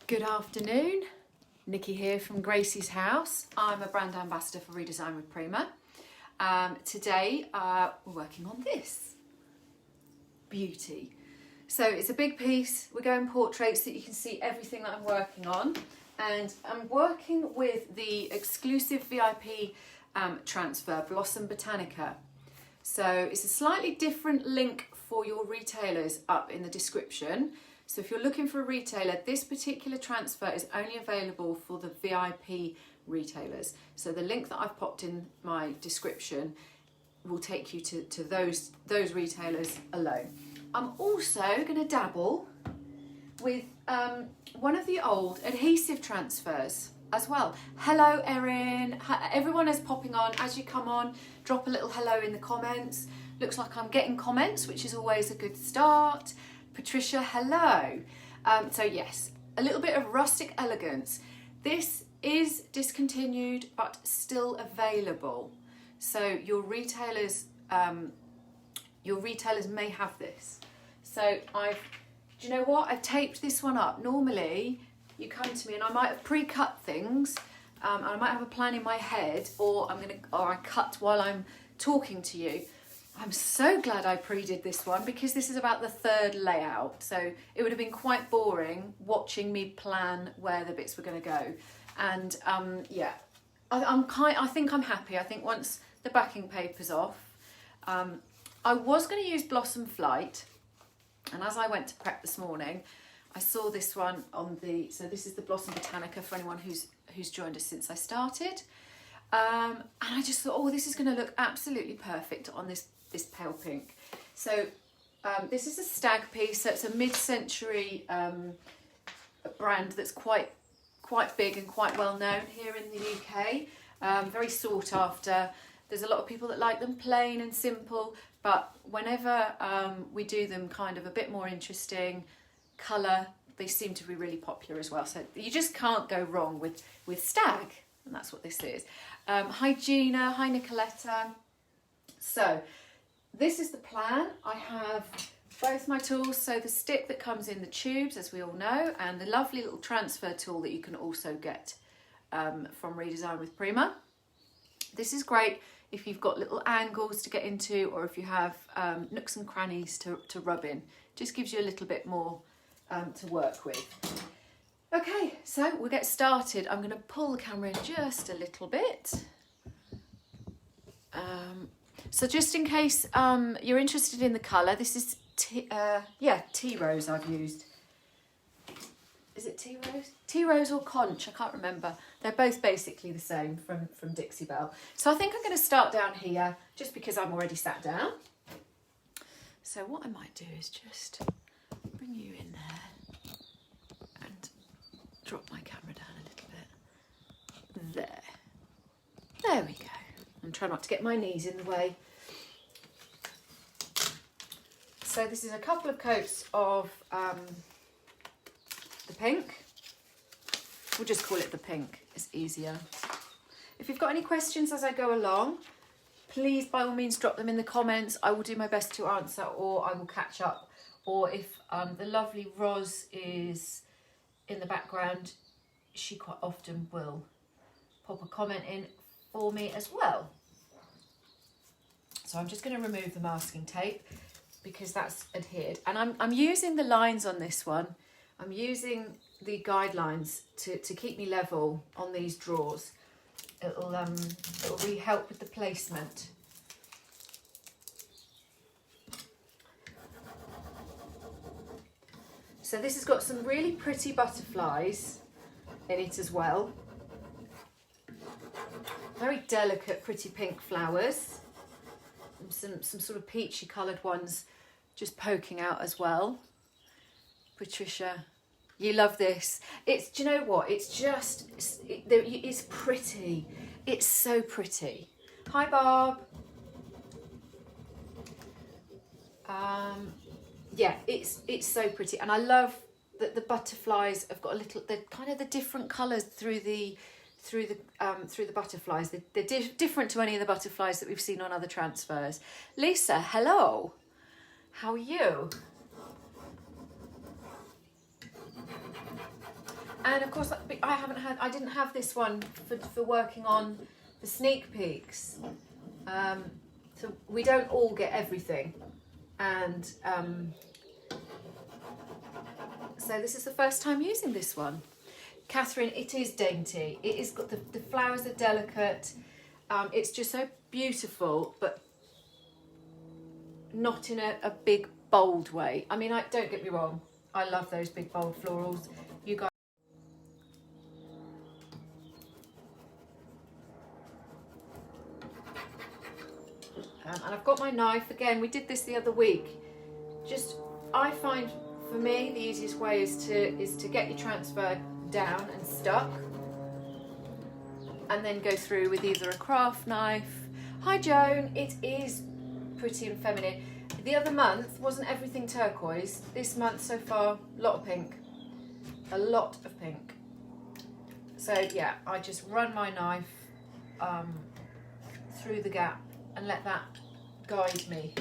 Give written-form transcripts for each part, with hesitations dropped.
Good afternoon, Nikki here from Gracie's house. I'm a brand ambassador for Redesign with Prima. Today we're working on this beauty. So it's a big piece. We're going portraits so that you can see everything that I'm working on. And I'm working with the exclusive VIP transfer, Blossom Botanica. So it's a slightly different link for your retailers up in the description. So if you're looking for a retailer, this particular transfer is only available for the VIP retailers. So the link that I've popped in my description will take you to those retailers alone. I'm also going to dabble with one of the old adhesive transfers as well. Hello Erin, everyone is popping on. As you come on, drop a little hello in the comments. Looks like I'm getting comments, which is always a good start. Patricia, hello. So yes, a little bit of rustic elegance. This is discontinued but still available. So your retailers may have this. So do you know what? I've taped this one up. Normally you come to me and I might have pre-cut things, and I might have a plan in my head, or I cut while I'm talking to you. I'm so glad I pre-did this one because this is about the third layout. So it would have been quite boring watching me plan where the bits were going to go. And yeah, I think I'm happy. I think once the backing paper's off, I was going to use Blossom Flight. And as I went to prep this morning, I saw this one on so this is the Blossom Botanica for anyone who's joined us since I started. And I just thought, oh, this is going to look absolutely perfect on this pale pink. So this is a stag piece, so it's a mid-century brand that's quite big and quite well known here in the UK. Very sought after. There's a lot of people that like them plain and simple, but whenever we do them kind of a bit more interesting colour, they seem to be really popular as well. So you just can't go wrong with stag, and that's what this is. Hi Gina, hi Nicoletta. So this is the plan. I have both my tools, so the stick that comes in the tubes, as we all know, and the lovely little transfer tool that you can also get from Redesign with Prima. This is great if you've got little angles to get into, or if you have nooks and crannies to rub in. Just gives you a little bit more to work with. Okay, so we'll get started. I'm going to pull the camera in just a little bit. So just in case you're interested in the colour, this is tea rose I've used. Is it tea rose? Tea rose or conch, I can't remember. They're both basically the same from Dixie Belle. So I think I'm going to start down here just because I'm already sat down. So what I might do is just bring you in there and drop my camera down a little bit. There we go. And try not to get my knees in the way. So this is a couple of coats of the pink. We'll just call it the pink, it's easier. If you've got any questions as I go along, please by all means drop them in the comments. I will do my best to answer, or I will catch up. Or if the lovely Roz is in the background, she quite often will pop a comment in for me as well. So I'm just going to remove the masking tape because that's adhered, and I'm using the lines on this one. I'm using the guidelines to keep me level on these drawers. It'll really help with the placement. So this has got some really pretty butterflies in it as well. Very delicate, pretty pink flowers. And some sort of peachy coloured ones just poking out as well. Patricia, you love this. Do you know what? It's pretty. It's so pretty. Hi, Barb. Yeah, it's so pretty, and I love that the butterflies have got they're kind of the different colours through the butterflies. They're different to any of the butterflies that we've seen on other transfers. Lisa, hello. How are you? And of course, I didn't have this one for working on the sneak peeks. So we don't all get everything. And so this is the first time using this one. Catherine, it is dainty. It is got the flowers are delicate. It's just so beautiful, but not in a big, bold way. I mean, don't get me wrong. I love those big, bold florals. You guys. And I've got my knife. Again, we did this the other week. I find, for me, the easiest way is to get your transfer down and stuck, and then go through with either a craft knife. Hi Joan, it is pretty and feminine. The other month wasn't everything turquoise. This month so far, a lot of pink. A lot of pink. So yeah, I just run my knife through the gap and let that guide me.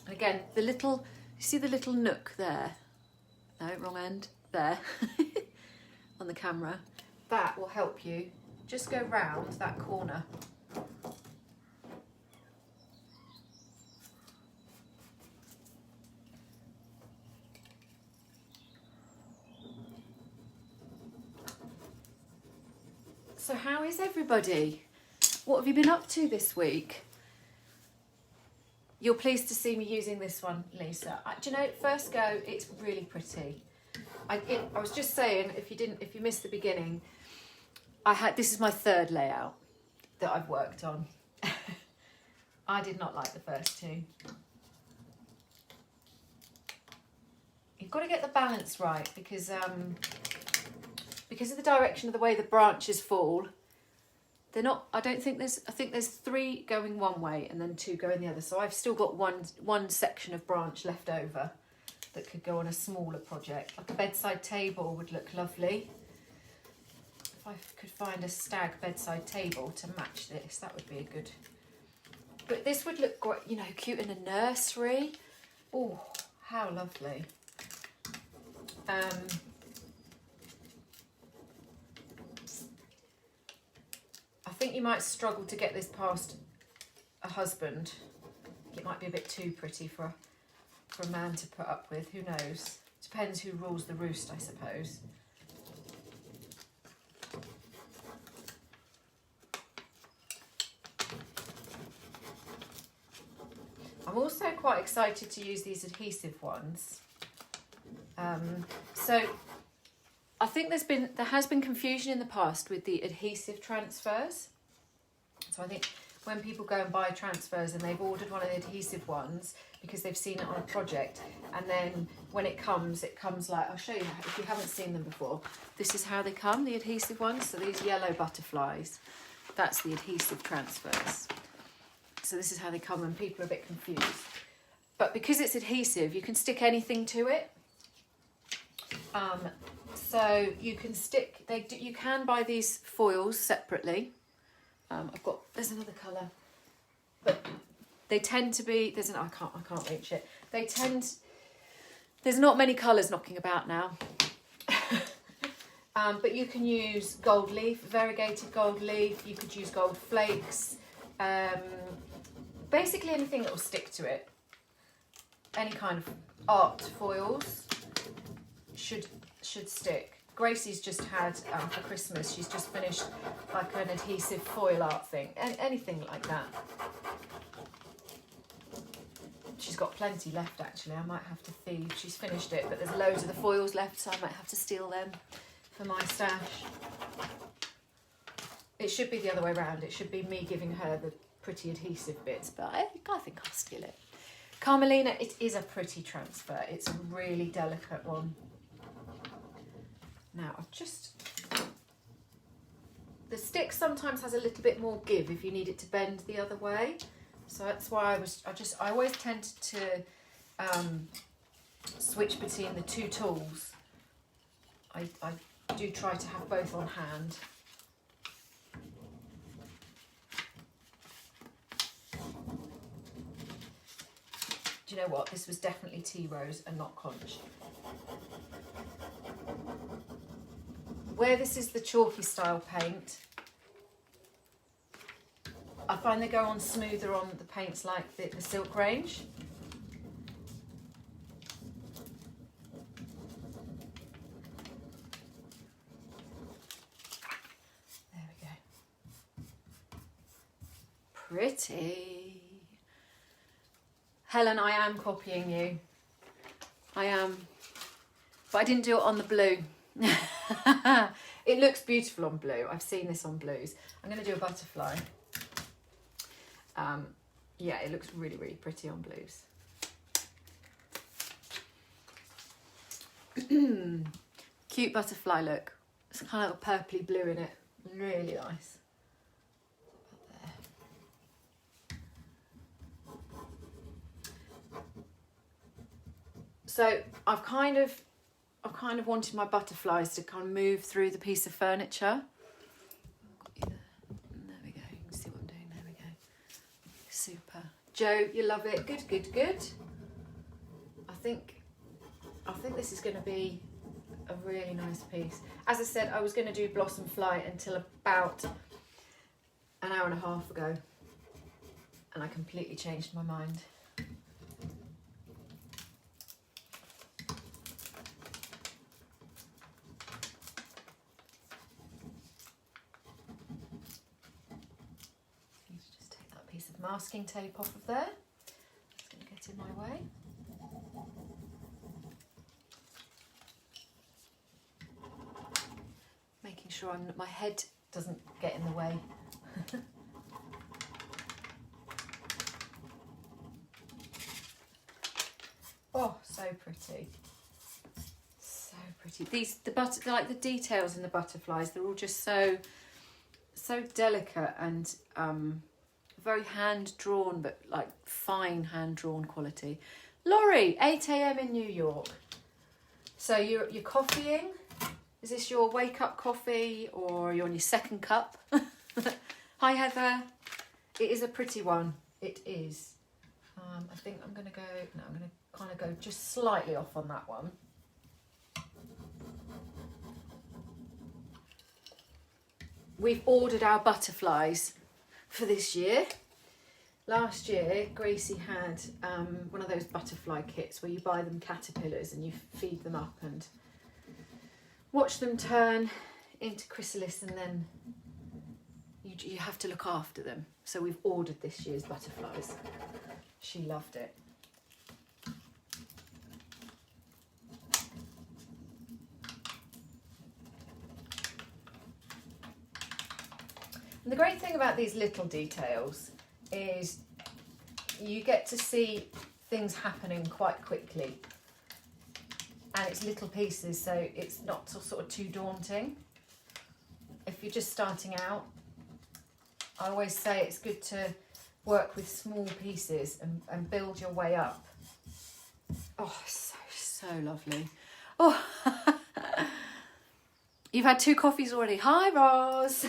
And again, you see the little nook there? No, wrong end. There. On the camera. That will help you just go round that corner. So how is everybody? What have you been up to this week? You're pleased to see me using this one, Lisa. Do you know, first go, it's really pretty. I was just saying, if you missed the beginning, this is my third layout that I've worked on. I did not like the first two. You've got to get the balance right because of the direction of the way the branches fall. They're not. I think there's 3 going one way and then 2 going the other. So I've still got one section of branch left over that could go on a smaller project. Like a bedside table would look lovely. If I could find a stag bedside table to match this, that would be a good. But this would look great, you know, cute in a nursery. Oh, how lovely. I think you might struggle to get this past a husband. It might be a bit too pretty for a man to put up with. Who knows? Depends who rules the roost, I suppose. I'm also quite excited to use these adhesive ones. So I think there has been confusion in the past with the adhesive transfers. So I think when people go and buy transfers and they've ordered one of the adhesive ones because they've seen it on a project, and then when it comes like, I'll show you if you haven't seen them before. This is how they come, the adhesive ones. So these yellow butterflies, that's the adhesive transfers. So this is how they come when people are a bit confused. But because it's adhesive, you can stick anything to it. So you can you can buy these foils separately. There's another colour, but they tend to be, I can't reach it. There's not many colours knocking about now. But you can use gold leaf, variegated gold leaf. You could use gold flakes. Basically anything that will stick to it. Any kind of art foils should stick. Gracie's just had for Christmas, she's just finished like an adhesive foil art thing, anything like that. She's got plenty left actually. I might have to thieve. She's finished it, but there's loads of the foils left, so I might have to steal them for my stash. It should be the other way around. It should be me giving her the pretty adhesive bits, but I think I'll steal it. Carmelina, it is a pretty transfer. It's a really delicate one. Now, the stick sometimes has a little bit more give if you need it to bend the other way. So that's why I always tend to switch between the 2 tools. I do try to have both on hand. do you know what? This was definitely tea rose and not conch. Where this is the chalky style paint, I find they go on smoother on the paints like the silk range. There we go. Pretty. Helen, I am copying you. I am. But I didn't do it on the blue. It looks beautiful on blue. I've seen this on blues. I'm going to do a butterfly. Yeah, it looks really, really pretty on blues. Cute butterfly look. It's kind of a purpley blue in it. Really nice. So I've kind of wanted my butterflies to kind of move through the piece of furniture. There we go. You can see what I'm doing. There we go. Super. Joe, you love it. Good, good, good. I think this is going to be a really nice piece. As I said, I was going to do Blossom Fly until about an hour and a half ago, and I completely changed my mind. Masking tape off of there. It's going to get in my way. Making sure my head doesn't get in the way. Oh, so pretty. So pretty. Like the details in the butterflies, they're all just so delicate and very hand drawn, but like fine hand drawn quality. Laurie, 8 a.m. in New York. So you're coffeeing. Is this your wake up coffee or you're on your second cup? Hi Heather. It is a pretty one. It is. I think I'm going to go. No, I'm going to kind of go just slightly off on that one. We've ordered our butterflies for this year. Last year, Gracie had one of those butterfly kits where you buy them caterpillars and you feed them up and watch them turn into chrysalis, and then you have to look after them. So we've ordered this year's butterflies. She loved it. And the great thing about these little details is you get to see things happening quite quickly, and it's little pieces, so it's not sort of too daunting. If you're just starting out, I always say it's good to work with small pieces and build your way up. Oh, so lovely. Oh, you've had 2 coffees already. Hi, Roz.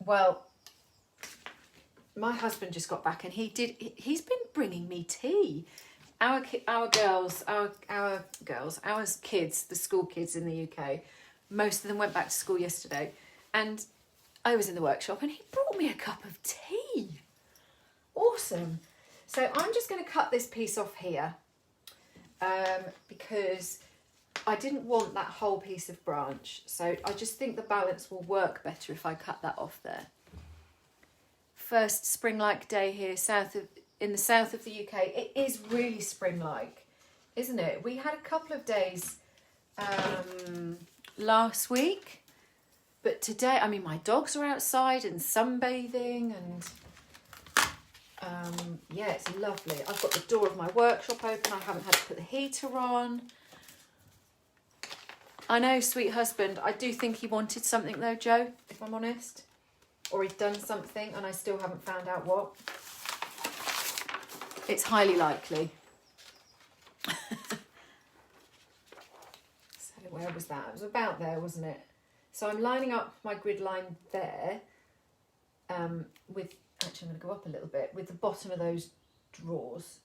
Well, my husband just got back and he's been bringing me tea. Our kids, the school kids in the UK, most of them went back to school yesterday, and I was in the workshop and he brought me a cup of tea. Awesome. So I'm just going to cut this piece off here because I didn't want that whole piece of branch, so I just think the balance will work better if I cut that off there. First spring-like day here in the south of the UK. It is really spring-like, isn't it? We had a couple of days last week, but today, I mean, my dogs are outside and sunbathing, and yeah, it's lovely. I've got the door of my workshop open. I haven't had to put the heater on. I know, sweet husband, I do think he wanted something though, Joe, if I'm honest. Or he'd done something and I still haven't found out what. It's highly likely. So where was that? It was about there, wasn't it? So I'm lining up my grid line there with actually I'm going to go up a little bit, with the bottom of those drawers.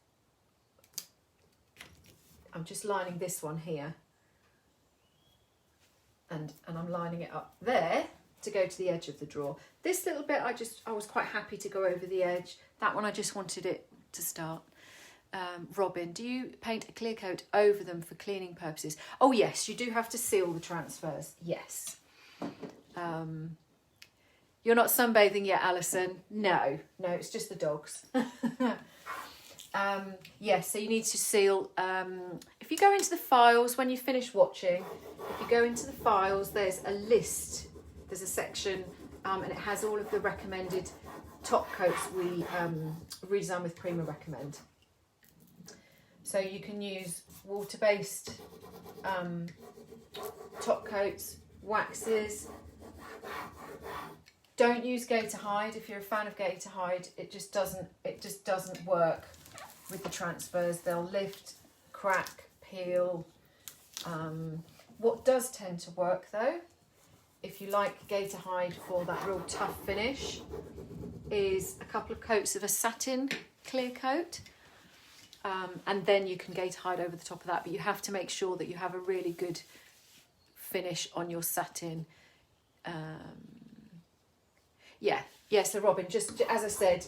I'm just lining this one here, and I'm lining it up there to go to the edge of the drawer. This little bit I was quite happy to go over the edge. That one I just wanted it to start. Robin, do you paint a clear coat over them for cleaning purposes? Oh yes, you do have to seal the transfers, yes. You're not sunbathing yet, Alison? No, it's just the dogs. Yes, so you need to seal. If you go into the files, when you finish watching, if you go into the files, there's a list, there's a section, and it has all of the recommended top coats we Redesign with Prima recommend. So you can use water-based top coats, waxes. Don't use Gator Hide. If you're a fan of Gator Hide, it just doesn't work with the transfers. They'll lift, crack, peel. What does tend to work though, if you like Gator Hide for that real tough finish, is a couple of coats of a satin clear coat. And then you can Gator Hide over the top of that, but you have to make sure that you have a really good finish on your satin. So Robin, just as I said,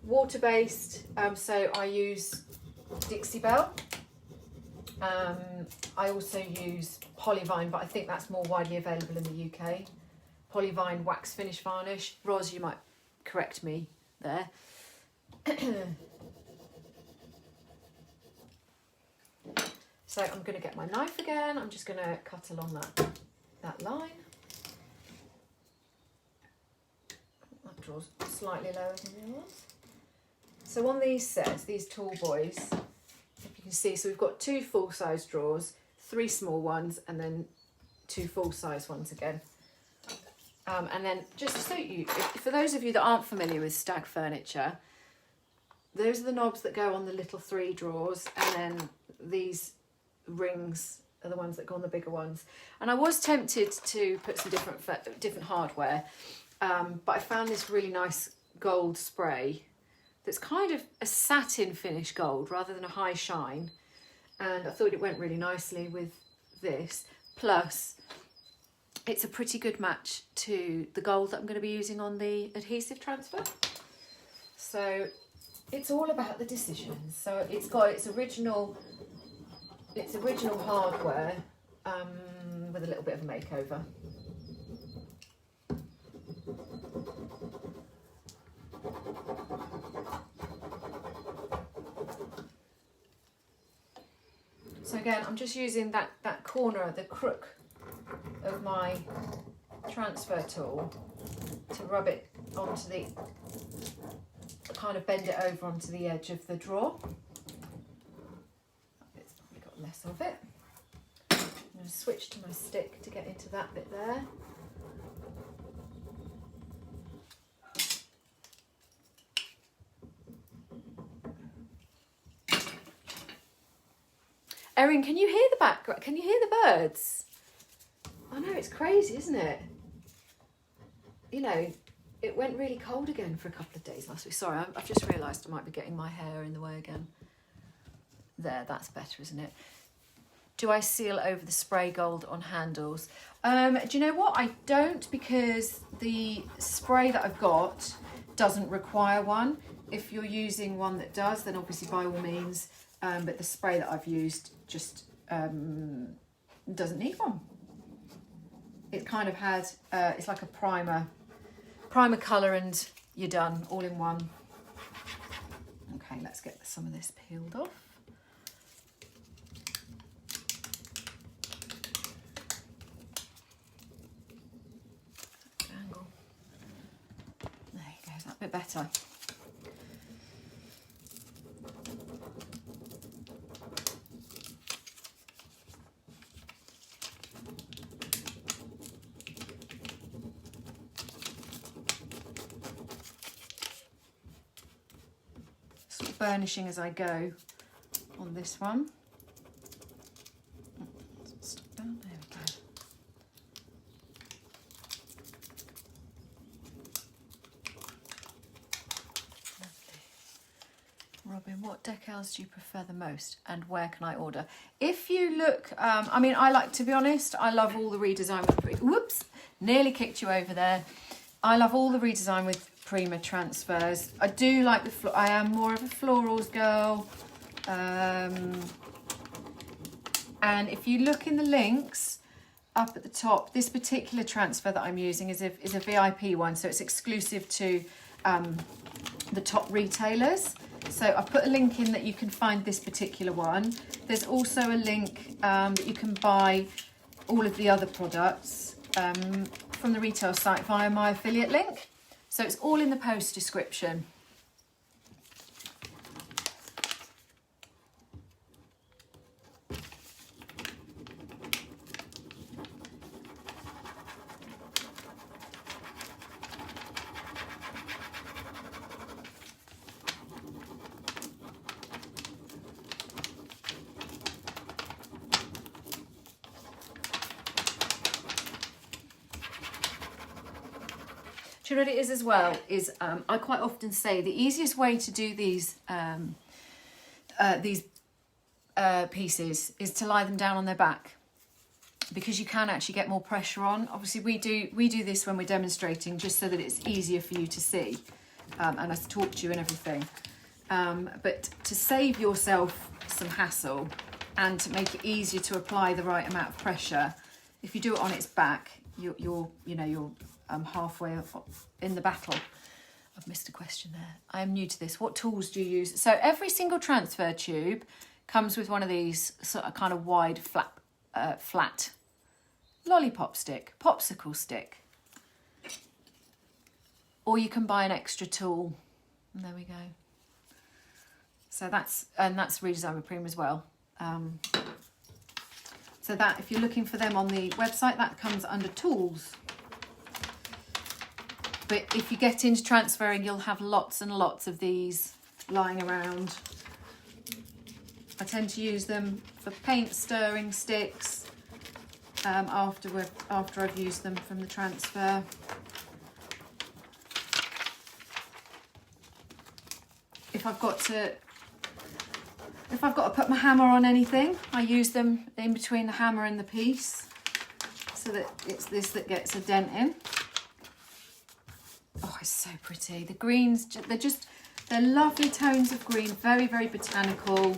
water-based, so I use Dixie Belle. I also use Polyvine, but I think that's more widely available in the UK. Polyvine wax finish varnish. Roz, you might correct me there. So I'm going to get my knife again. I'm just going to cut along that line. That draws slightly lower than yours. So on these sets, these tall boys, if you can see, so we've got 2 full-size drawers, 3 small ones, and then 2 full-size ones again. And then just so for those of you that aren't familiar with stag furniture, those are the knobs that go on the little 3 drawers, and then these rings are the ones that go on the bigger ones. And I was tempted to put some different hardware, but I found this really nice gold spray that's kind of a satin finish gold rather than a high shine, and I thought it went really nicely with this. Plus it's a pretty good match to the gold that I'm going to be using on the adhesive transfer. So it's all about the decisions. So it's got its original hardware with a little bit of a makeover. So again, I'm just using that corner, the crook of my transfer tool to rub it onto the, kind of bend it over onto the edge of the drawer. It's probably got less of it. I'm going to switch to my stick to get into that bit there. Erin, can you hear the background? Can you hear the birds? I know, it's crazy, isn't it? You know, it went really cold again for a couple of days last week. Sorry, I've just realised I might be getting my hair in the way again. There, that's better, isn't it? Do I seal over the spray gold on handles? Do you know what? I don't, because the spray that I've got doesn't require one. If you're using one that does, then obviously by all means. But the spray that I've used just doesn't need one. It kind of had, it's like a primer colour, and you're done, all in one. Okay, let's get some of this peeled off. Angle. There you go, is that a bit better? Burnishing as I go on this one. Stop down, there we go. And what decals do you prefer the most, and where can I order? If you look, I mean, I like, to be honest, I love all the redesign with, whoops, nearly kicked you over there. I love all the redesign with Prima transfers. I do like the, I am more of a florals girl. And if you look in the links up at the top, this particular transfer that I'm using is a VIP one, so it's exclusive to the top retailers. So I put a link in that you can find this particular one. There's also a link that you can buy all of the other products from the retail site via my affiliate link. So it's all in the post description. Do you know what it is as well? Is I quite often say the easiest way to do these pieces is to lie them down on their back, because you can actually get more pressure on. Obviously, we do this when we're demonstrating, just so that it's easier for you to see and us to talk to you and everything. But to save yourself some hassle and to make it easier to apply the right amount of pressure, if you do it on its back, you're halfway in the battle. I've missed a question there. I am new to this. What tools do you use? So every single transfer tube comes with one of these sort of kind of wide flat lollipop stick, popsicle stick, or you can buy an extra tool. And there we go. So that's Redesign with Prima as well. So that, if you're looking for them on the website, that comes under tools. But if you get into transferring, you'll have lots and lots of these lying around. I tend to use them for paint stirring sticks after I've used them from the transfer. If I've got to put my hammer on anything, I use them in between the hammer and the piece, so that it's this that gets a dent in. Oh, it's so pretty. The greens, they're lovely tones of green, very, very botanical,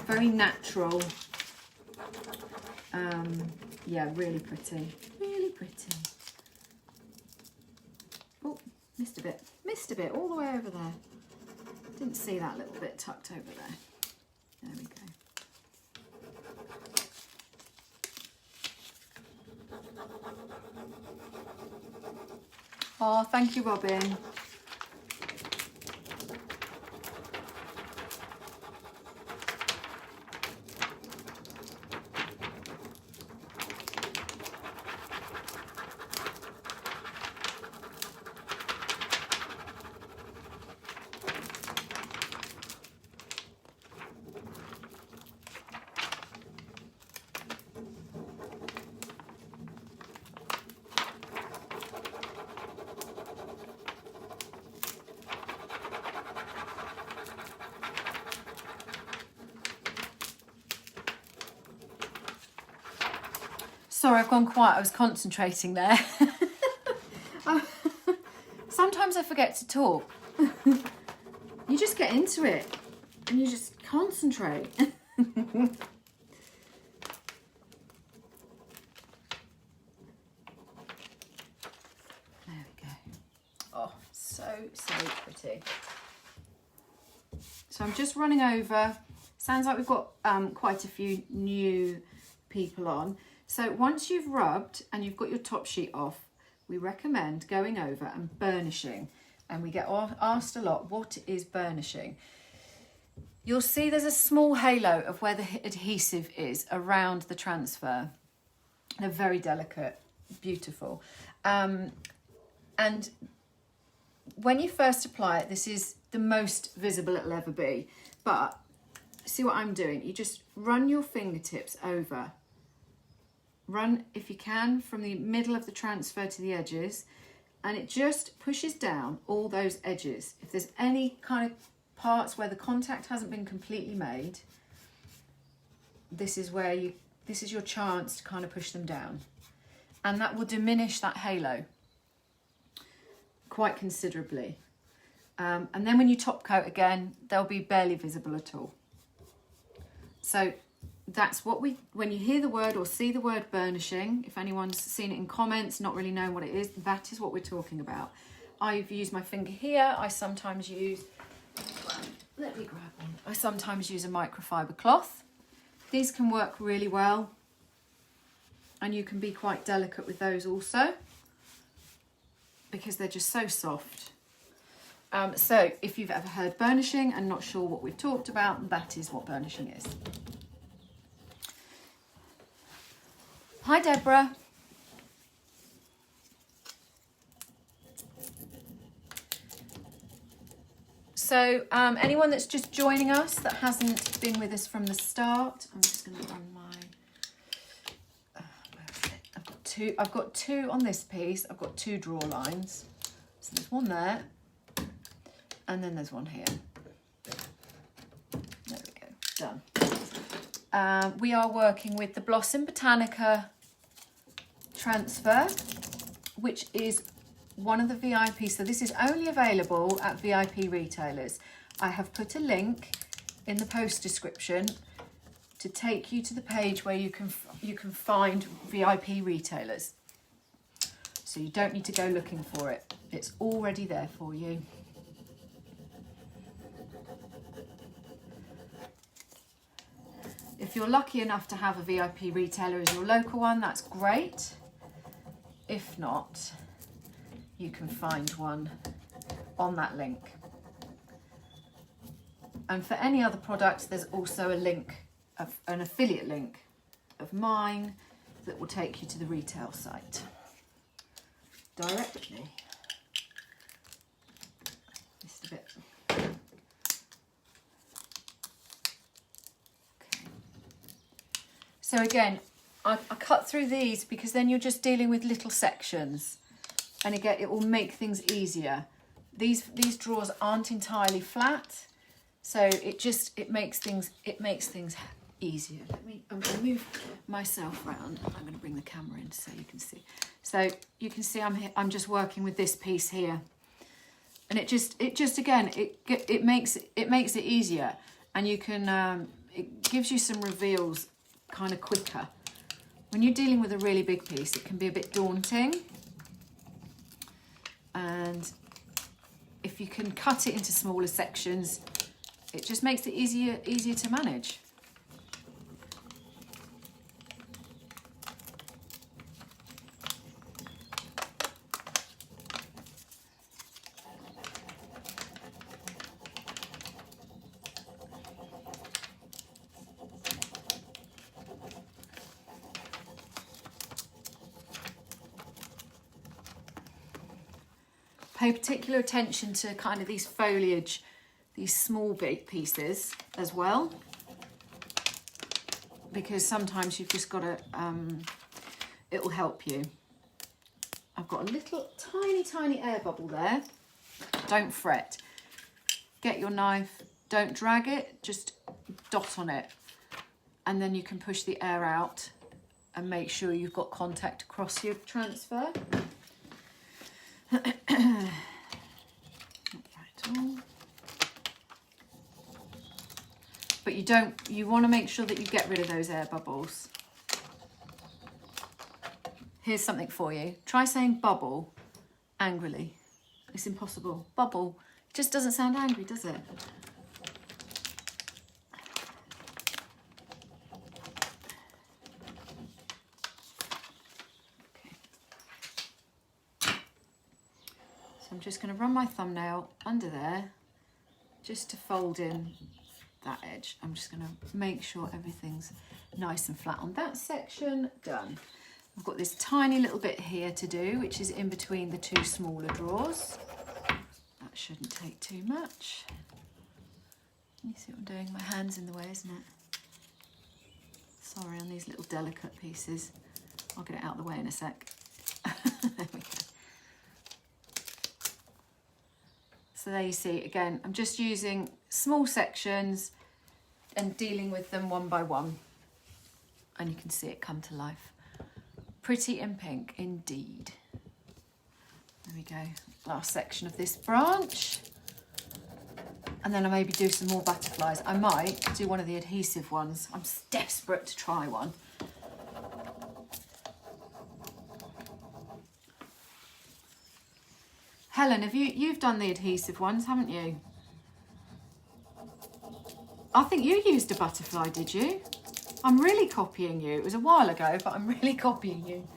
very natural. Yeah, really pretty, really pretty. Oh, missed a bit, all the way over there. Didn't see that little bit tucked over there. There we go. Oh, thank you, Robin. Sorry, I've gone quiet. I was concentrating there. Sometimes I forget to talk. You just get into it and you just concentrate. There we go. Oh, so pretty. So I'm just running over. Sounds like we've got quite a few new people on. So once you've rubbed and you've got your top sheet off, we recommend going over and burnishing. And we get asked a lot, what is burnishing? You'll see there's a small halo of where the adhesive is around the transfer. They're very delicate, beautiful. And when you first apply it, this is the most visible it'll ever be. But see what I'm doing? You just run your fingertips over. Run, if you can, from the middle of the transfer to the edges, and it just pushes down all those edges. If there's any kind of parts where the contact hasn't been completely made, this is your chance to kind of push them down. And that will diminish that halo quite considerably. And then when you top coat again, they'll be barely visible at all. So that's what when you hear the word or see the word burnishing, if anyone's seen it in comments, not really knowing what it is, that is what we're talking about. I've used my finger here. I sometimes use, let me grab one. I sometimes use a microfiber cloth. These can work really well, and you can be quite delicate with those also because they're just so soft. So if you've ever heard burnishing and not sure what we've talked about, that is what burnishing is. Hi, Deborah. So anyone that's just joining us that hasn't been with us from the start, I'm just going to run my, I've got two on this piece. I've got 2 draw lines. So there's one there, and then there's one here. There we go, done. We are working with the Blossom Botanica transfer, which is one of the VIP. So this is only available at VIP retailers. I have put a link in the post description to take you to the page where you can find VIP retailers. So you don't need to go looking for it. It's already there for you. If you're lucky enough to have a VIP retailer as your local one, that's great. If not, you can find one on that link. And for any other products, there's also a link, an affiliate link of mine that will take you to the retail site directly. Just a bit. Okay. So again, I cut through these because then you're just dealing with little sections. And again, it will make things easier. These drawers aren't entirely flat, so it makes things easier. I'm going to move myself around. I'm going to bring the camera in so you can see. So you can see I'm just working with this piece here, and it makes it easier, and you can it gives you some reveals kind of quicker. When you're dealing with a really big piece, it can be a bit daunting. And if you can cut it into smaller sections, it just makes it easier to manage. Pay particular attention to kind of these foliage, these small big pieces as well, because sometimes you've just got to, it will help you. I've got a little tiny air bubble there. Don't fret. Get your knife, don't drag it, just dot on it. And then you can push the air out and make sure you've got contact across your transfer. Not right at all. But you want to make sure that you get rid of those air bubbles. Here's something for you. Try saying bubble angrily. It's impossible. Bubble. It just doesn't sound angry, does it? I'm just going to run my thumbnail under there just to fold in that edge. I'm just going to make sure everything's nice and flat on that section. Done. I've got this tiny little bit here to do, which is in between the 2 smaller drawers. That shouldn't take too much. You see what I'm doing? My hand's in the way, isn't it? Sorry, on these little delicate pieces. I'll get it out of the way in a sec. There we go. So there you see, again, I'm just using small sections and dealing with them one by one. And you can see it come to life. Pretty in pink indeed. There we go, last section of this branch. And then I maybe do some more butterflies. I might do one of the adhesive ones. I'm desperate to try one. Helen, you've done the adhesive ones, haven't you? I think you used a butterfly, did you? I'm really copying you. It was a while ago, but I'm really copying you.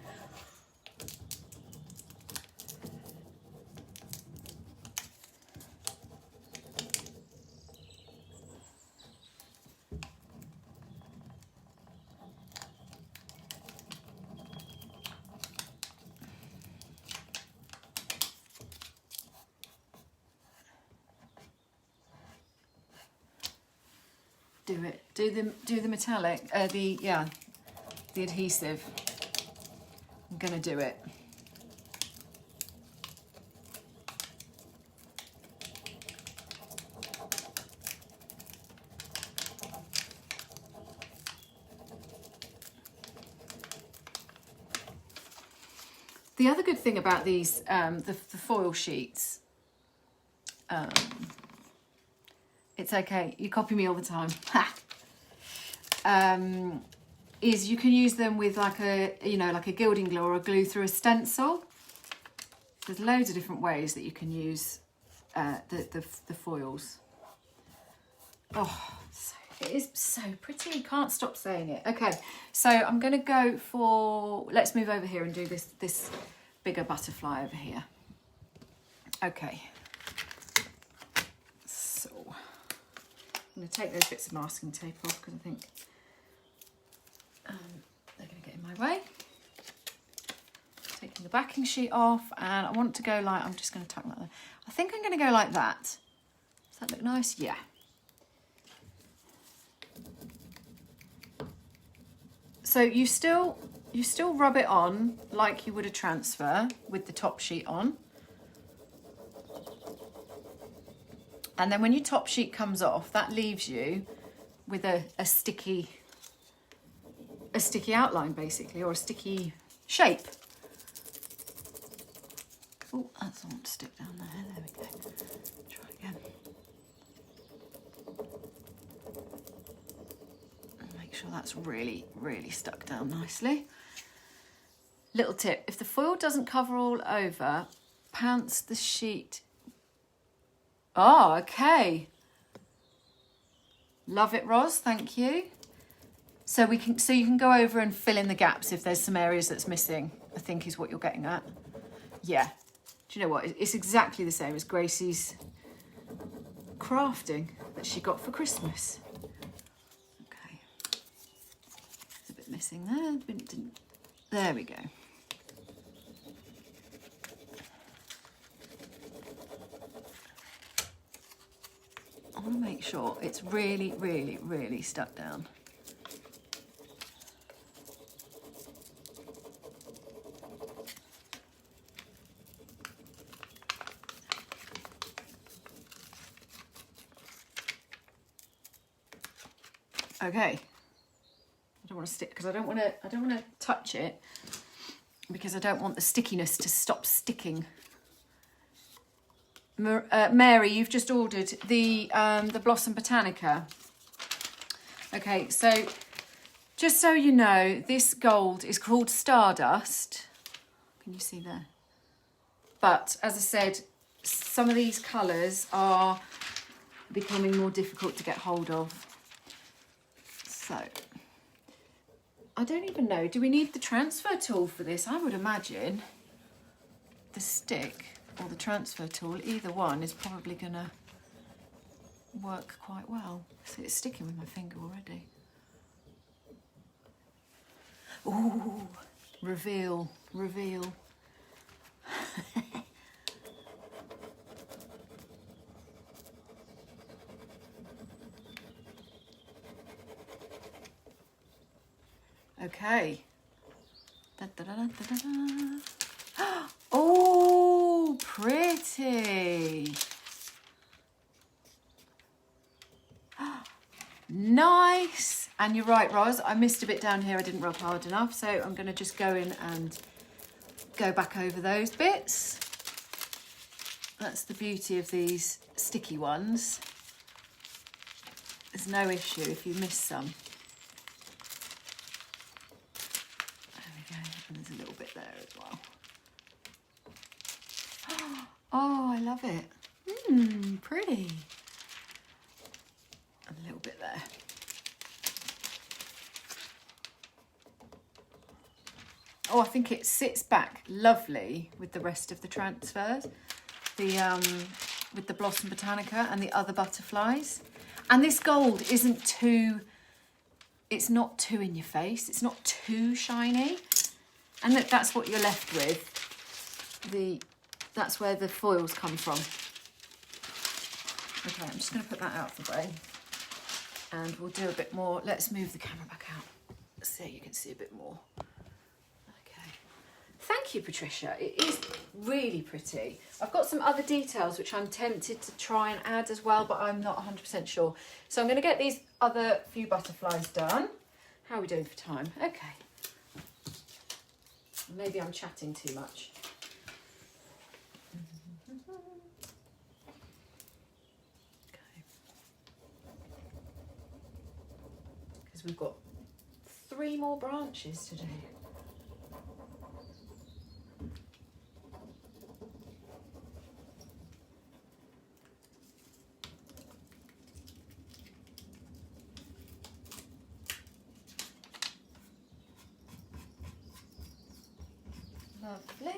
Do it. Do the metallic. The adhesive. I'm gonna do it. The other good thing about these, the foil sheets, it's okay, you copy me all the time, is you can use them with like a, like a gilding glue or a glue through a stencil. There's loads of different ways that you can use the foils. Oh, it is so pretty, can't stop saying it. Okay, so I'm gonna go for, let's move over here and do this bigger butterfly over here. Okay. So, I'm gonna take those bits of masking tape off because I think they're gonna get in my way. Taking the backing sheet off, and I want to go like, I'm just gonna tuck that there. I think I'm gonna go like that. Does that look nice? Yeah. So you still rub it on like you would a transfer with the top sheet on. And then when your top sheet comes off, that leaves you with a sticky outline basically, or a sticky shape. Oh, that's all to stick down there. There we go. Try again. Make sure that's really, really stuck down nicely. Little tip, if the foil doesn't cover all over, pounce the sheet. Oh, okay. Love it, Roz, thank you. So you can go over and fill in the gaps if there's some areas that's missing, I think is what you're getting at. Yeah. Do you know what? It's exactly the same as Gracie's crafting that she got for Christmas. Okay. There's a bit missing there. There we go. I want to make sure it's really, really, really stuck down. Okay. I don't want to stick because I don't want to touch it because I don't want the stickiness to stop sticking. Mary, you've just ordered the Blossom Botanica. Okay, so just so you know, this gold is called Stardust. Can you see there? But as I said, some of these colours are becoming more difficult to get hold of. So, I don't even know, do we need the transfer tool for this? I would imagine the stick or the transfer tool, either one is probably gonna work quite well. See, it's sticking with my finger already. Ooh, reveal, reveal. Okay. Da, da, da, da, da, da. Oh, pretty. nice. And you're right, Roz, I missed a bit down here. I didn't rub hard enough. So I'm going to just go in and go back over those bits. That's the beauty of these sticky ones. There's no issue if you miss some. There we go. And there's a little bit there as well. Oh, I love it. Pretty. And a little bit there. Oh, I think it sits back lovely with the rest of the transfers. With the Blossom Botanica and the other butterflies. And this gold isn't too, it's not too in your face. It's not too shiny. And look, that's what you're left with. That's where the foils come from. Okay, I'm just going to put that out of the way. And we'll do a bit more. Let's move the camera back out so you can see a bit more. Okay. Thank you, Patricia. It is really pretty. I've got some other details which I'm tempted to try and add as well, but I'm not 100% sure. So I'm going to get these other few butterflies done. How are we doing for time? Okay. Maybe I'm chatting too much. Because we've got 3 more branches to do. Lovely.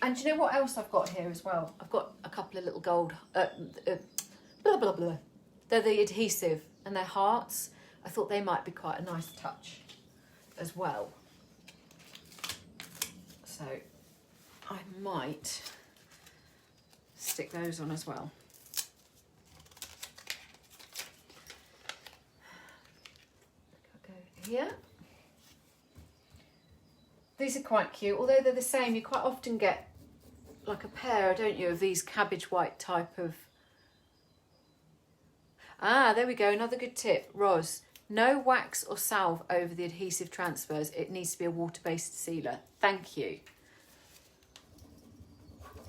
And do you know what else I've got here as well? I've got a couple of little gold, blah, blah, blah. They're the adhesive and they're hearts. I thought they might be quite a nice touch as well. So I might stick those on as well. I'll go here. These are quite cute, although they're the same. You quite often get like a pair, don't you, of these cabbage white type of... Ah, there we go, another good tip. Roz, no wax or salve over the adhesive transfers. It needs to be a water-based sealer. Thank you.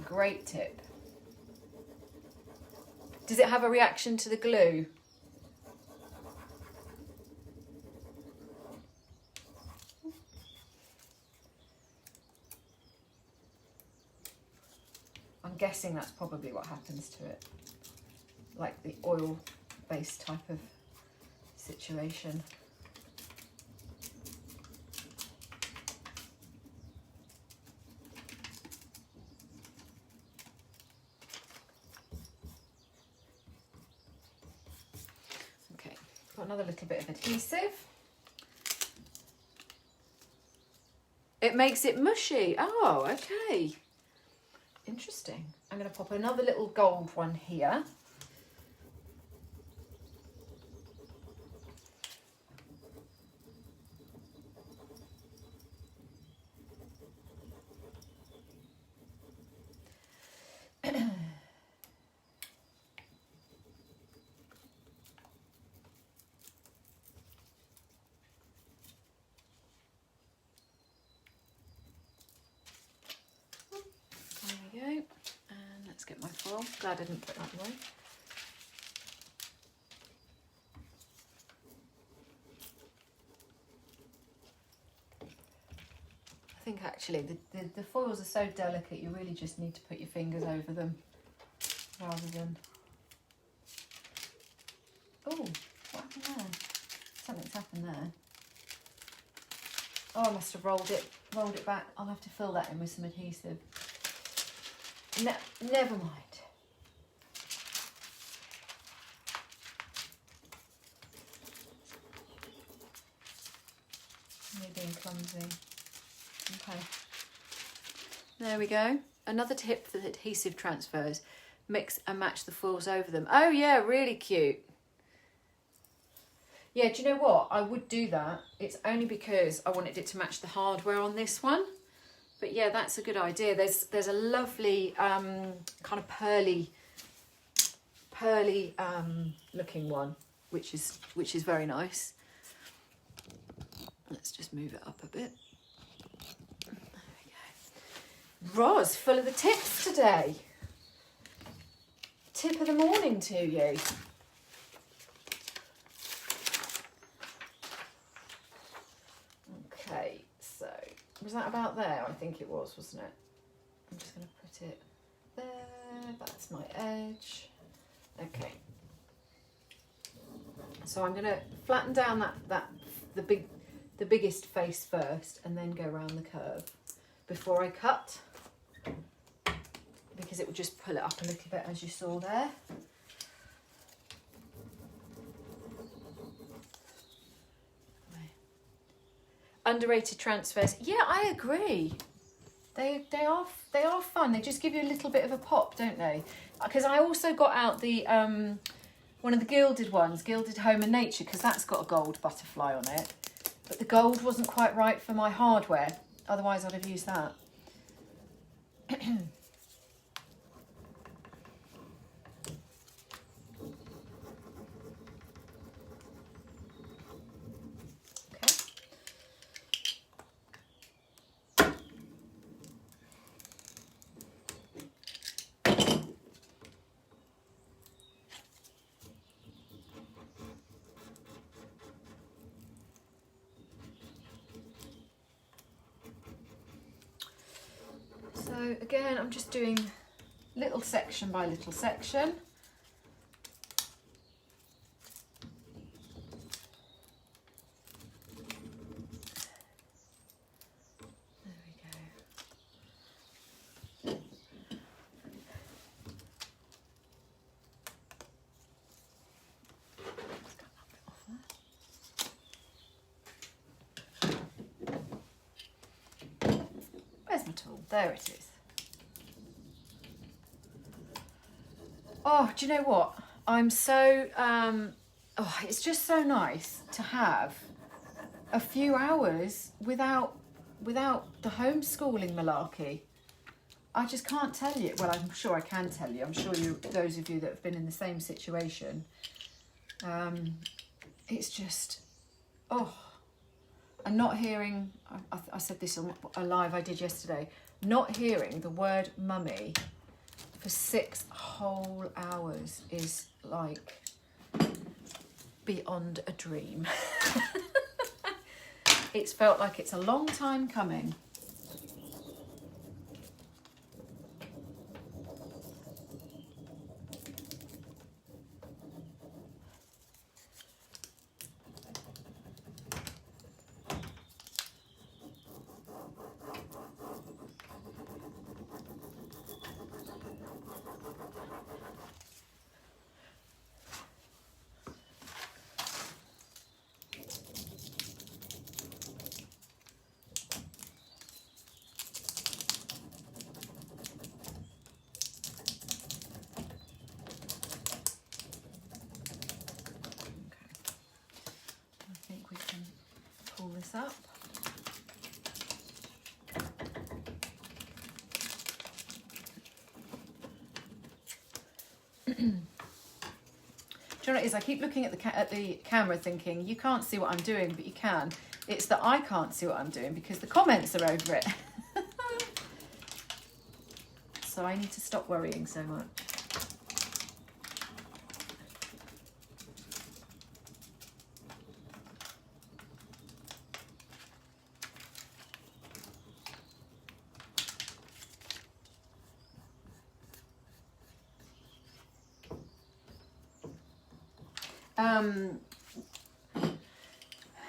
Great tip. Does it have a reaction to the glue? I'm guessing that's probably what happens to it, like the oil-based type of situation. Okay, got another little bit of adhesive. It makes it mushy. Oh, okay. Interesting. I'm going to pop another little gold one here. Get my foil. Glad I didn't put that away. I think actually the foils are so delicate you really just need to put your fingers over them rather than... Oh, what happened there? Something's happened there. Oh, I must have rolled it back. I'll have to fill that in with some adhesive. No, never mind. You're being clumsy. Okay. There we go. Another tip for the adhesive transfers. Mix and match the foils over them. Oh yeah, really cute. Yeah, do you know what? I would do that. It's only because I wanted it to match the hardware on this one. But yeah, that's a good idea. There's a lovely kind of pearly looking one. which is very nice. Let's just move it up a bit. There we go. Roz, full of the tips today. Tip of the morning to you. Okay, so was that about there? I think it was, wasn't it? I'm just going to put it there. That's my edge. Okay. So I'm going to flatten down the biggest face first, and then go around the curve before I cut, because it will just pull it up a little bit, as you saw there. Underrated transfers. Yeah, I agree. They are fun. They just give you a little bit of a pop, don't they? Because I also got out the one of the gilded ones, Gilded Home and Nature, because that's got a gold butterfly on it. But the gold wasn't quite right for my hardware. Otherwise, I'd have used that. So again, I'm just doing little section by little section. There we go. Where's my tool? There it is. Oh, do you know what? I'm so, it's just so nice to have a few hours without the homeschooling malarkey. I just can't tell you. Well, I'm sure I can tell you. I'm sure those of you that have been in the same situation, it's just, and not hearing, I said this on a live I did yesterday, not hearing the word mummy for 6 whole hours is like beyond a dream. It's felt like it's a long time coming. This up. Do you know what it is? I keep looking at the camera thinking, you can't see what I'm doing, but you can. It's that I can't see what I'm doing because the comments are over it. So I need to stop worrying so much.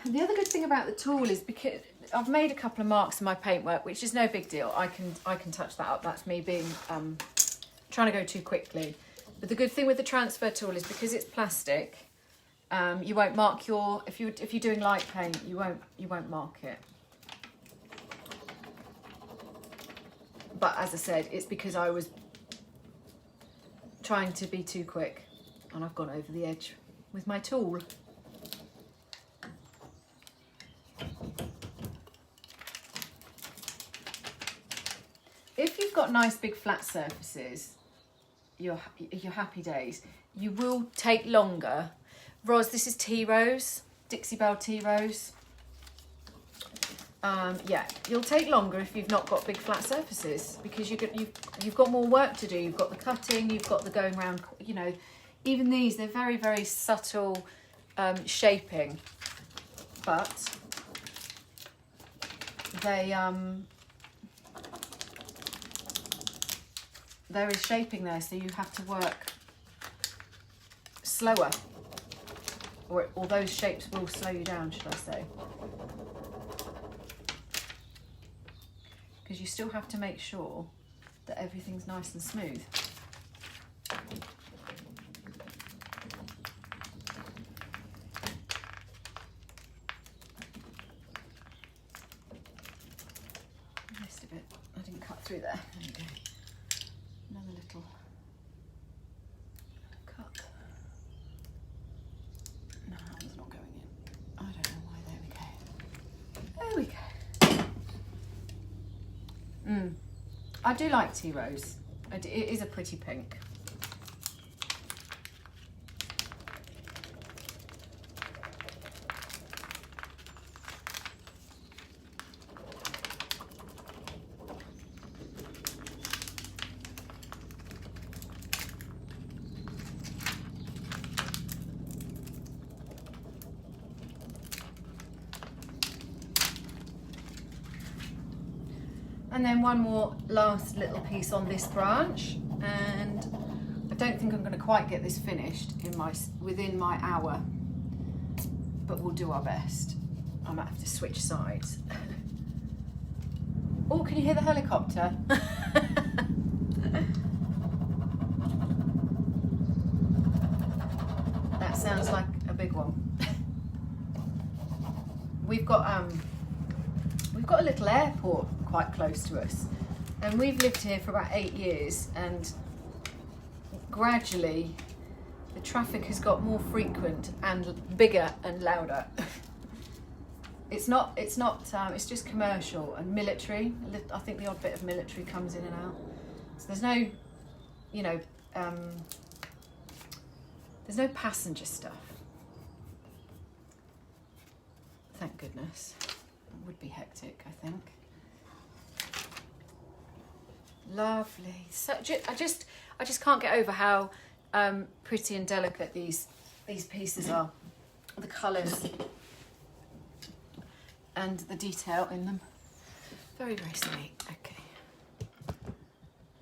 The other good thing about the tool is because I've made a couple of marks in my paintwork, which is no big deal. I can touch that up. That's me being trying to go too quickly. But the good thing with the transfer tool is because it's plastic, you won't mark your if you're doing light paint, you won't mark it. But as I said, it's because I was trying to be too quick and I've gone over the edge with my tool. If you've got nice big flat surfaces, your happy days, you will take longer, Ros, this is tea rose, Dixie Belle tea rose. Yeah, you'll take longer if you've not got big flat surfaces, because you've got more work to do. You've got the cutting, you've got the going around, you know, even these, they're very, very subtle shaping, but they, there is shaping there, so you have to work slower, or those shapes will slow you down, should I say. Because you still have to make sure that everything's nice and smooth. I missed a bit. I didn't cut through there. There we go. Another little cut. No, that one's not going in. I don't know why. There we go. There we go. I do like tea rose. It is a pretty pink. And then one more last little piece on this branch, and I don't think I'm going to quite get this finished within my hour, but we'll do our best. I might have to switch sides. Oh, can you hear the helicopter? That sounds like a big one. We've got a little airport quite close to us, and we've lived here for about 8 years, and gradually the traffic has got more frequent and bigger and louder. It's just commercial and military. I think the odd bit of military comes in and out, so there's no, you know, there's no passenger stuff, thank goodness. It would be hectic, I think. Lovely. So I just can't get over how pretty and delicate these pieces are. The colours and the detail in them. Very, very sweet. Okay.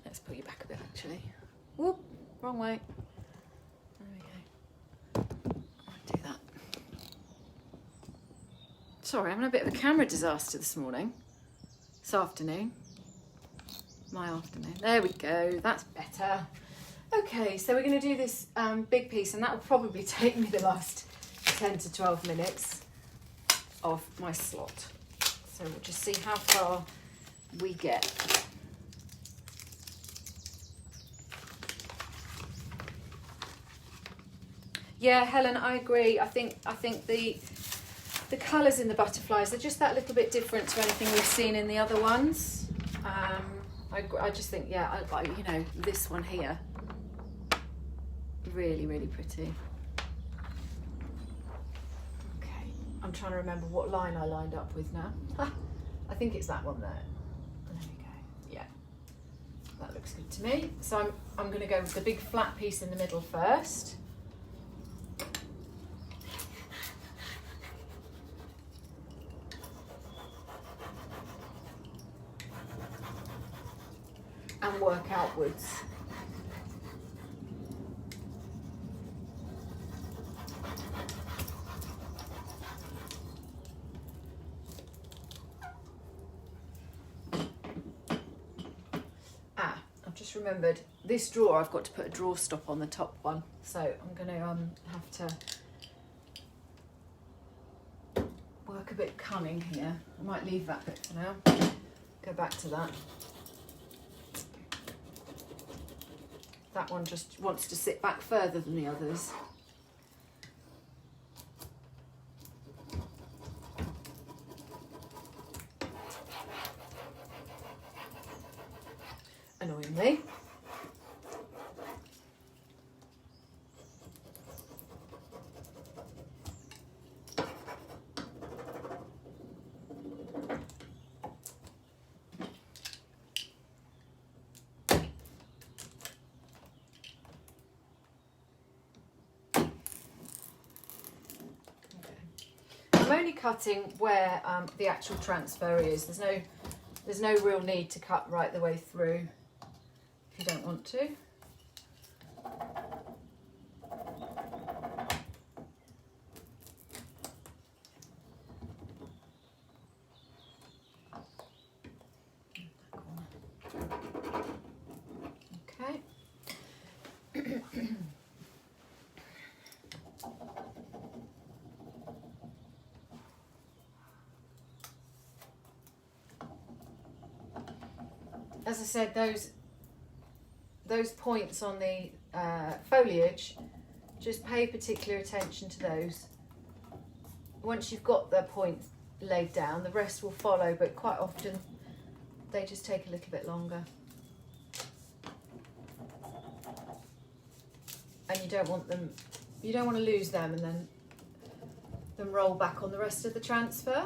Let's put you back a bit, actually. Whoop, wrong way. There we go. I'll do that. Sorry, I'm having a bit of a camera disaster this morning. This afternoon. My afternoon. There we go. That's better. Okay, so we're going to do this big piece, and that will probably take me the last 10 to 12 minutes of my slot. So we'll just see how far we get. Yeah, Helen, I agree. I think the colours in the butterflies are just that little bit different to anything we've seen in the other ones. I just think, yeah, you know, this one here, really, really pretty. Okay, I'm trying to remember what line I lined up with now. I think it's that one there. There we go. Yeah, that looks good to me. So I'm going to go with the big flat piece in the middle first. And work outwards. I've just remembered this drawer, I've got to put a drawer stop on the top one, so I'm going to have to work a bit cunning here. I might leave that bit for now, go back to that. That one just wants to sit back further than the others. Annoyingly. I'm only cutting where the actual transfer is. There's no real need to cut right the way through if you don't want to. Okay. As I said, those points on the foliage, just pay particular attention to those. Once you've got the point laid down, the rest will follow, but quite often they just take a little bit longer. And you don't want to lose them and then roll back on the rest of the transfer.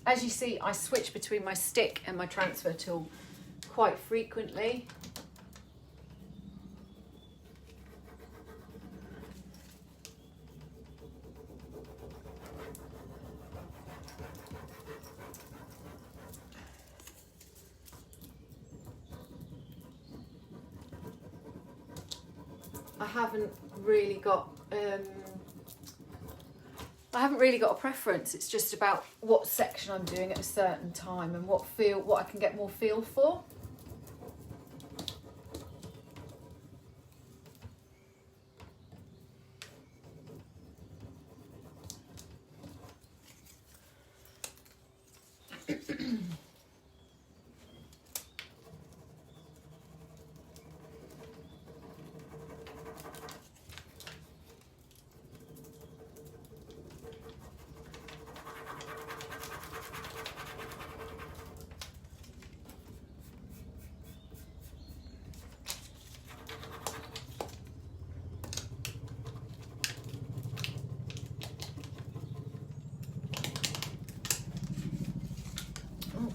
As you see, I switch between my stick and my transfer tool quite frequently. I haven't really got a preference. It's just about what section I'm doing at a certain time and what I can get more feel for.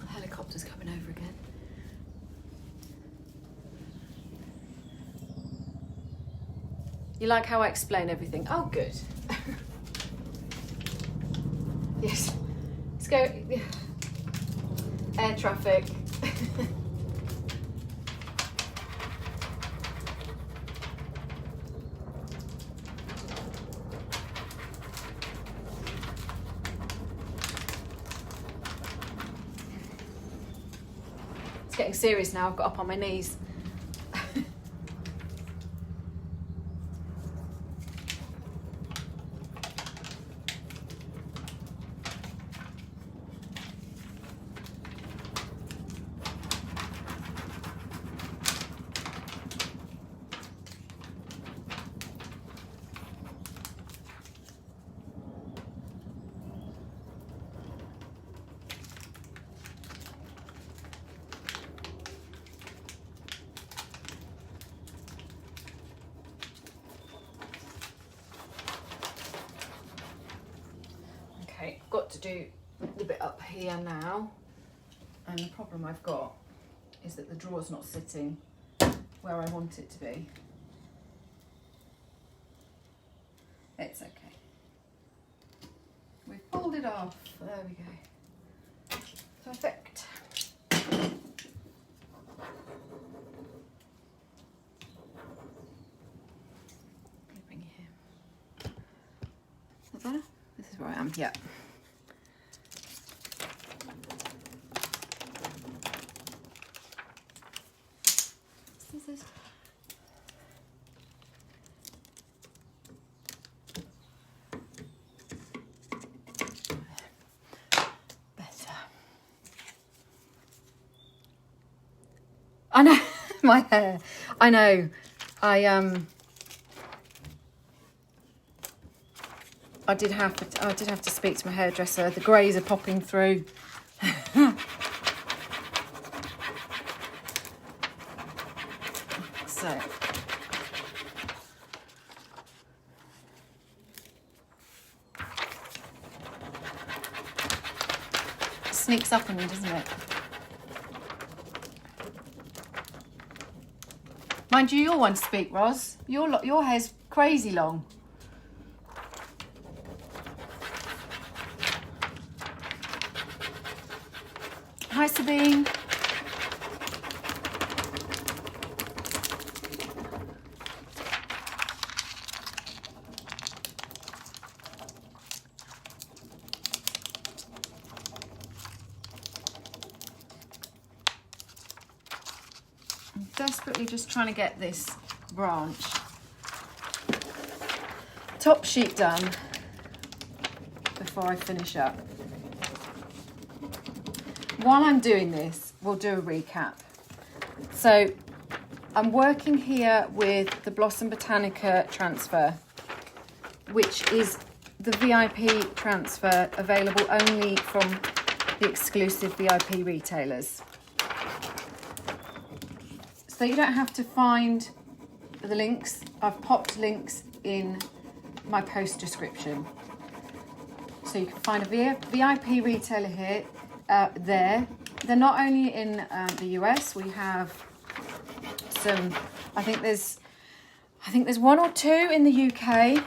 Helicopter's coming over again. You like how I explain everything? Oh, good. Yes. Let's go. Air traffic. It's getting serious now. I've got up on my knees. Okay, got to do the bit up here now, and the problem I've got is that the drawer's not sitting where I want it to be. It's okay. We've pulled it off. There we go. Perfect. Bring it here. Is that better? This is where I am. Yeah. Scissors. Better. I know my hair. I know. I did have to speak to my hairdresser. The greys are popping through. So sneaks up on you, doesn't it? Mind you, you're one to speak, Ros. Your hair's crazy long. Hi, Sabine. I'm desperately just trying to get this branch top sheet done before I finish up. While I'm doing this, we'll do a recap. So I'm working here with the Blossom Botanica transfer, which is the VIP transfer available only from the exclusive VIP retailers. So you don't have to find the links. I've popped links in my post description. So you can find a VIP retailer here. They're not only in the US. We have some. I think there's one or two in the UK.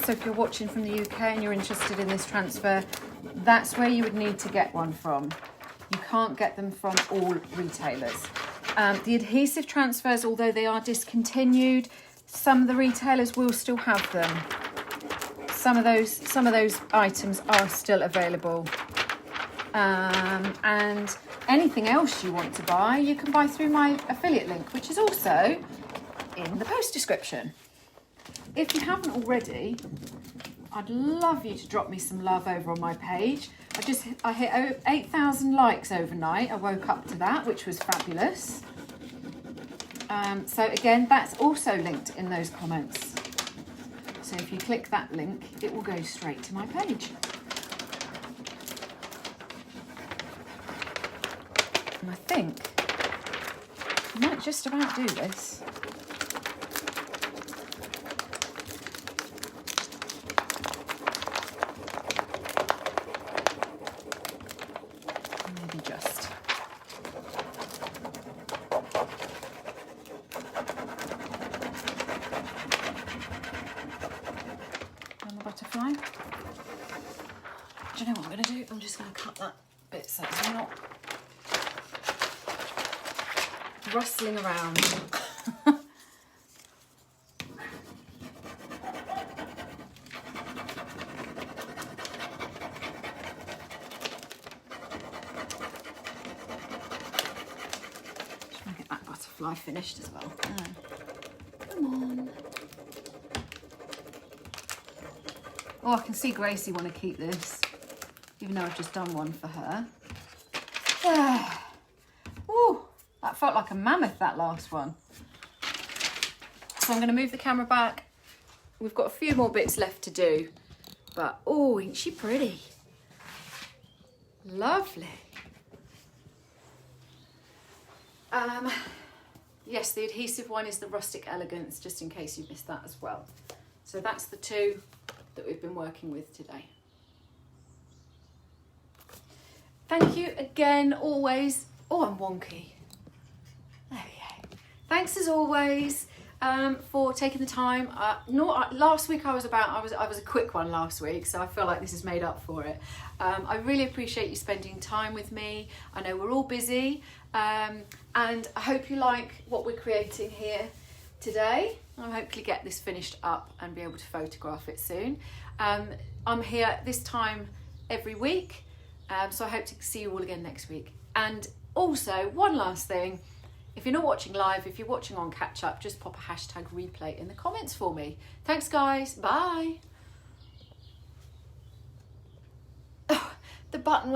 So if you're watching from the UK and you're interested in this transfer, that's where you would need to get one from. You can't get them from all retailers. The adhesive transfers, although they are discontinued, some of the retailers will still have them. Some of those items are still available. And anything else you want to buy, you can buy through my affiliate link, which is also in the post description. If you haven't already, I'd love you to drop me some love over on my page. I hit 8,000 likes overnight. I woke up to that, which was fabulous. So again, that's also linked in those comments. So if you click that link, it will go straight to my page. And I think I might just about do this. Maybe just. And the butterfly. Do you know what I'm going to do? I'm just going to cut that bit so it's not rustling around. Just want to get that butterfly finished as well. Come on. Oh, I can see Gracie want to keep this, even though I've just done one for her. Ooh. That felt like a mammoth, that last one. So I'm going to move the camera back. We've got a few more bits left to do. But, oh, isn't she pretty? Lovely. Yes, the adhesive one is the Rustic Elegance, just in case you missed that as well. So that's the two that we've been working with today. Thank you again, always. Oh, I'm wonky. There we go. Thanks as always for taking the time. Last week I was a quick one last week, so I feel like this has made up for it. I really appreciate you spending time with me. I know we're all busy, and I hope you like what we're creating here today. I'll hopefully get this finished up and be able to photograph it soon. I'm here this time every week, so I hope to see you all again next week. And also, one last thing, if you're not watching live, if you're watching on catch up, just pop a hashtag replay in the comments for me. Thanks guys, bye. Oh, the button